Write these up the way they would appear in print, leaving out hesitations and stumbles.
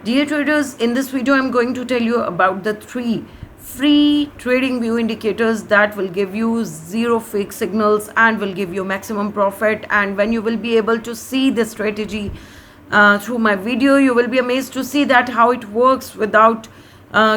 Dear traders, in this video I'm going to tell you about the 3 free Tradingview indicators that will give you zero fake signals and will give you maximum profit. And when you will be able to see this strategy through my video, you will be amazed to see that how it works without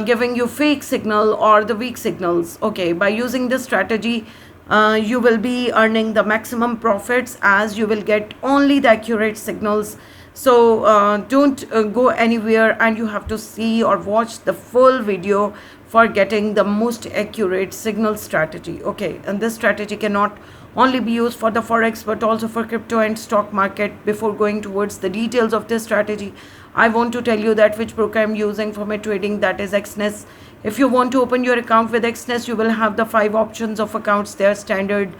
giving you fake signal or the weak signals. Okay, by using this strategy, you will be earning the maximum profits as you will get only the accurate signals. So don't go anywhere, and you have to see or watch the full video for getting the most accurate signal strategy. Okay, and this strategy cannot only be used for the forex but also for crypto and stock market. Before going towards the details of this strategy, I want to tell you that which broker I'm using for my trading, that is Xness. If you want to open your account with Xness, you will have the 5 options of accounts there: standard,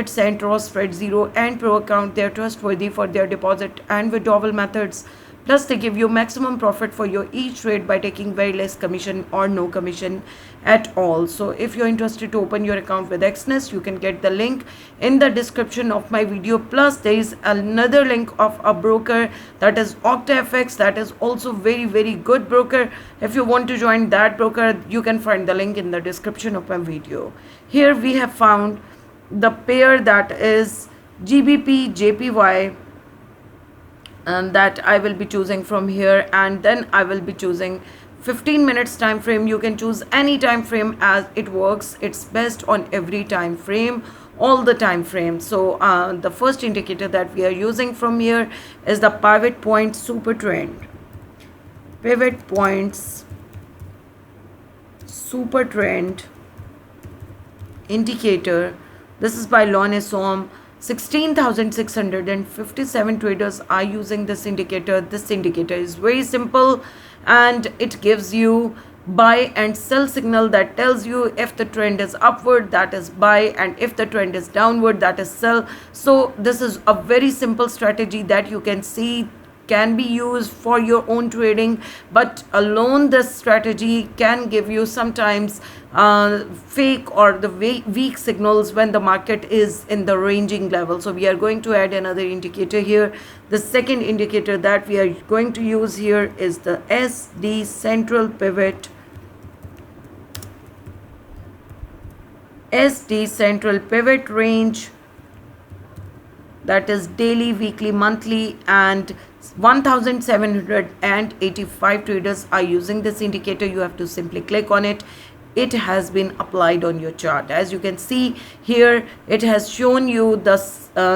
Centro, Spread Zero, and Pro account. They are trustworthy for their deposit and withdrawal methods. Plus, they give you maximum profit for your each trade by taking very less commission or no commission at all. So, if you're interested to open your account with Xness, you can get the link in the description of my video. Plus, there is another link of a broker, that is OctaFX. That is also very good broker. If you want to join that broker, you can find the link in the description of my video. Here we have found the pair, that is GBP JPY, and that I will be choosing from here, and then I will be choosing 15 minutes time frame. You can choose any time frame as it works. It's best on every time frame, all the time frames. So the first indicator that we are using from here is the pivot point super trend. Pivot points super trend indicator. This is by Lonesom. 16,657 traders are using this indicator. This indicator is very simple, and it gives you buy and sell signal that tells you if the trend is upward, that is buy, and if the trend is downward, that is sell. So this is a very simple strategy that you can see can be used for your own trading, but alone this strategy can give you sometimes fake or the weak signals when the market is in the ranging level. So we are going to add another indicator here. The second indicator that we are going to use here is the SD central pivot. SD central pivot range, that is daily, weekly, monthly, and 1785 traders are using this indicator. You have to simply click on it. It has been applied on your chart. As you can see here, it has shown you the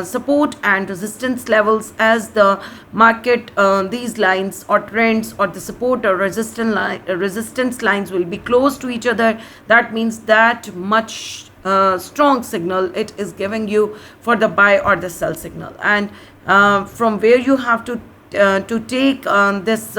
support and resistance levels as the market, these lines or trends or the support or resistance lines will be close to each other. That means that much strong signal it is giving you for the buy or the sell signal. And from where you have to take this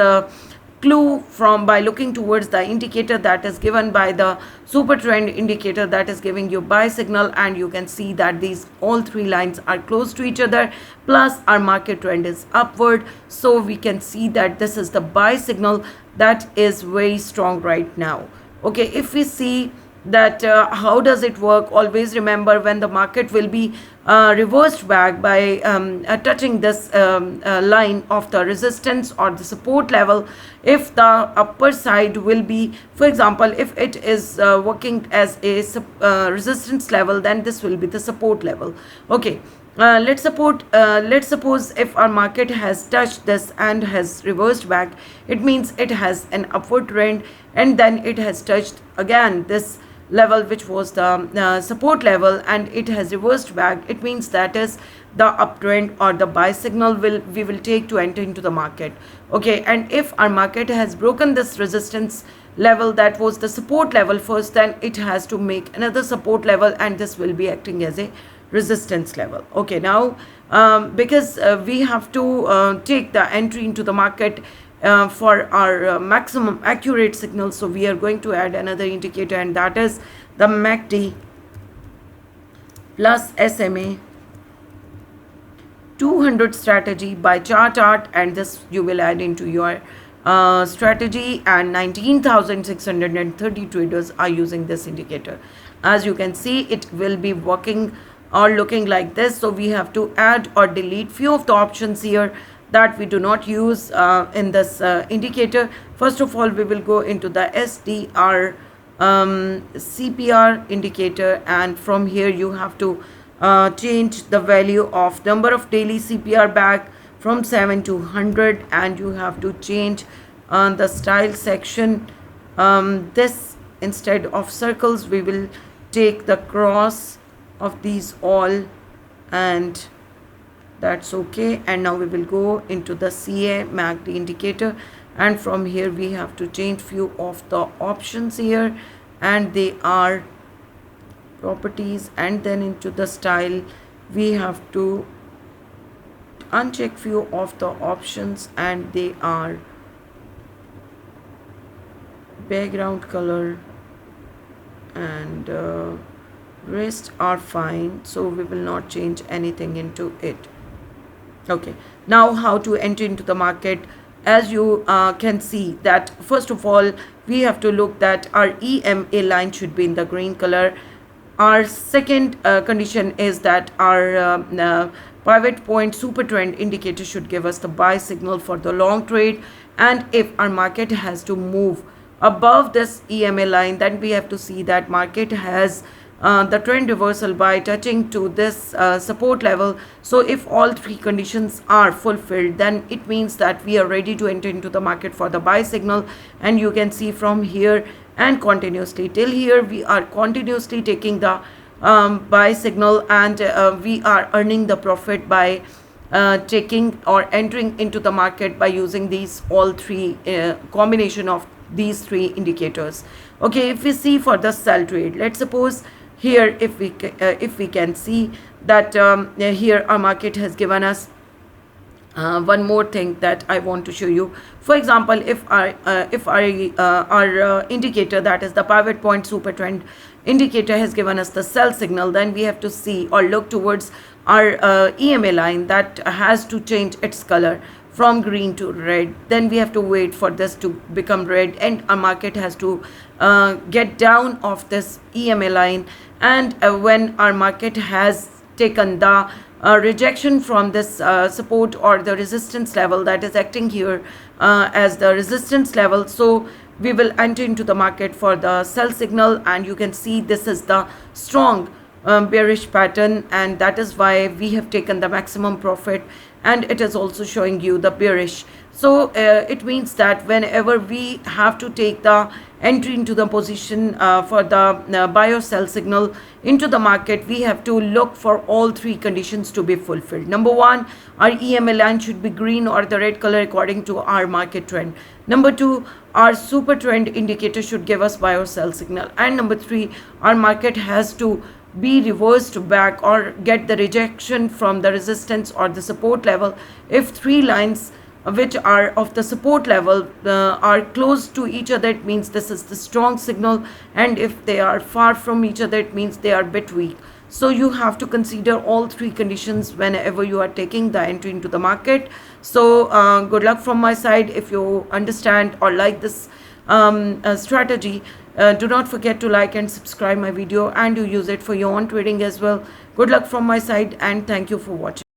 clue from, by looking towards the indicator that is given by the super trend indicator that is giving you buy signal, and you can see that these all 3 lines are close to each other, plus our market trend is upward. So we can see that this is the buy signal that is very strong right now. Okay, if we see that how does it work, always remember when the market will be reversed back by touching this line of the resistance or the support level, if the upper side will be, for example, if it is working as a resistance level, then this will be the support level. Okay, let's suppose if our market has touched this and has reversed back, it means it has an upward trend, and then it has touched again this level which was the support level, and it has reversed back. It means that is the uptrend or the buy signal we will take to enter into the market. Okay, and if our market has broken this resistance level that was the support level first, then it has to make another support level, and this will be acting as a resistance level. Okay, now because we have to take the entry into the market for our maximum accurate signal, so we are going to add another indicator, and that is the MACD plus SMA 200 strategy by chart art, and this you will add into your strategy. And 19,630 traders are using this indicator. As you can see, it will be working or looking like this. So we have to add or delete few of the options here. that we do not use in this indicator. First of all, we will go into the SDR CPR indicator, and from here you have to change the value of number of daily CPR back from 7 to 100, and you have to change the style section. This, instead of circles, we will take the cross of these all, and that's okay. And now we will go into the CA MACD indicator, and from here we have to change few of the options here, and they are properties, and then into the style we have to uncheck few of the options, and they are background color and rest are fine, so we will not change anything into it. Okay, now how to enter into the market. As you can see that first of all we have to look that our EMA line should be in the green color. Our second condition is that our pivot point super trend indicator should give us the buy signal for the long trade, and if our market has to move above this EMA line, then we have to see that market has the trend reversal by touching to this support level. So if all three conditions are fulfilled, then it means that we are ready to enter into the market for the buy signal. And you can see from here and continuously till here we are continuously taking the buy signal, and we are earning the profit by taking or entering into the market by using these all three combination of these three indicators. Okay, if we see for the sell trade, let's suppose here if we can see that here our market has given us one more thing that I want to show you. For example, if our indicator, that is the pivot point super trend indicator, has given us the sell signal, then we have to see or look towards our EMA line that has to change its color from green to red. Then we have to wait for this to become red, and our market has to get down of this EMA line. And when our market has taken the rejection from this support or the resistance level that is acting here as the resistance level, so we will enter into the market for the sell signal. And you can see this is the strong bearish pattern, and that is why we have taken the maximum profit, and it is also showing you the bearish. So it means that whenever we have to take the entry into the position for the buy or sell signal into the market, we have to look for all three conditions to be fulfilled. Number one, our EMA line should be green or the red color according to our market trend. Number two, our super trend indicator should give us buy or sell signal. And number three, our market has to be reversed back or get the rejection from the resistance or the support level. If three lines which are of the support level are close to each other, it means this is the strong signal, and if they are far from each other, it means they are a bit weak. So you have to consider all three conditions whenever you are taking the entry into the market. So good luck from my side. If you understand or like this strategy, do not forget to like and subscribe my video, and you use it for your own trading as well. Good luck from my side, and thank you for watching.